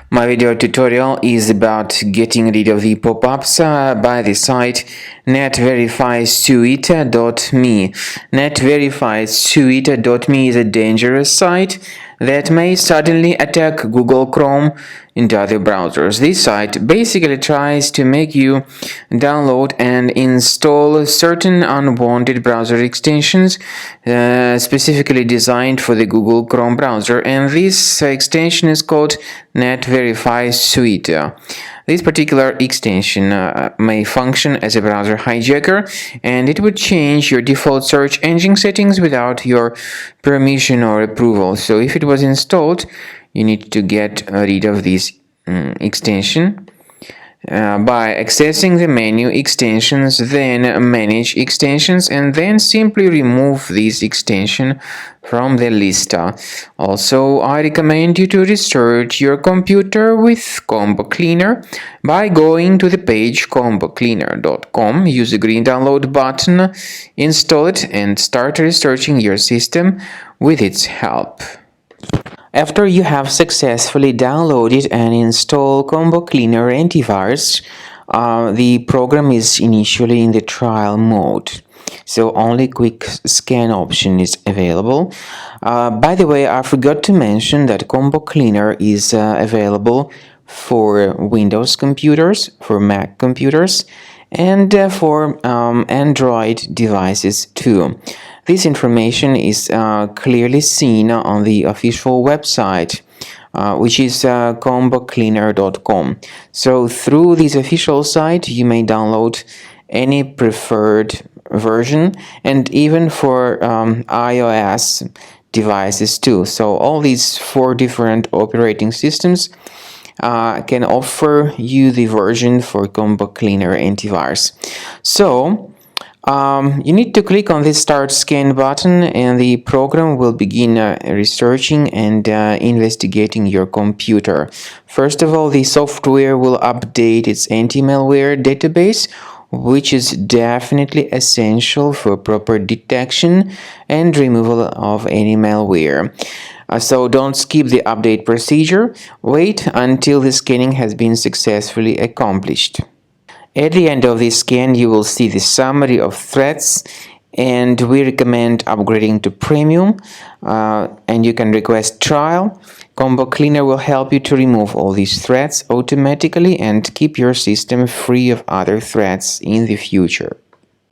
My video tutorial is about getting rid of the pop-ups by the site netverifysuite.me. Netverifysuite.me is a dangerous site that may suddenly attack Google Chrome and other browsers. This site basically tries to make you download and install certain unwanted browser extensions specifically designed for the Google Chrome browser, and this extension is called NetVerify Suite. This particular extension may function as a browser hijacker, and it would change your default search engine settings without your permission or approval. So if it was installed, you need to get rid of this extension by accessing the menu Extensions, then Manage Extensions, and then simply remove this extension from the list. Also, I recommend you to restart your computer with Combo Cleaner by going to the page combocleaner.com, use the green download button, install it, and start researching your system with its help. After you have successfully downloaded and installed Combo Cleaner antivirus, the program is initially in the trial mode, so only quick scan option is available. By the way, I forgot to mention that Combo Cleaner is available for Windows computers, for Mac computers, and for Android devices too. This information is clearly seen on the official website, which is combocleaner.com. So through this official site, you may download any preferred version, and even for iOS devices too. So all these 4 different operating systems can offer you the version for Combo Cleaner antivirus. So you need to click on this Start Scan button, and the program will begin researching and investigating your computer. First of all, the software will update its anti-malware database, which is definitely essential for proper detection and removal of any malware. So don't skip the update procedure. Wait until the scanning has been successfully accomplished. At the end of this scan, you will see the summary of threats, and we recommend upgrading to Premium, and you can request trial. Combo Cleaner will help you to remove all these threats automatically and keep your system free of other threats in the future.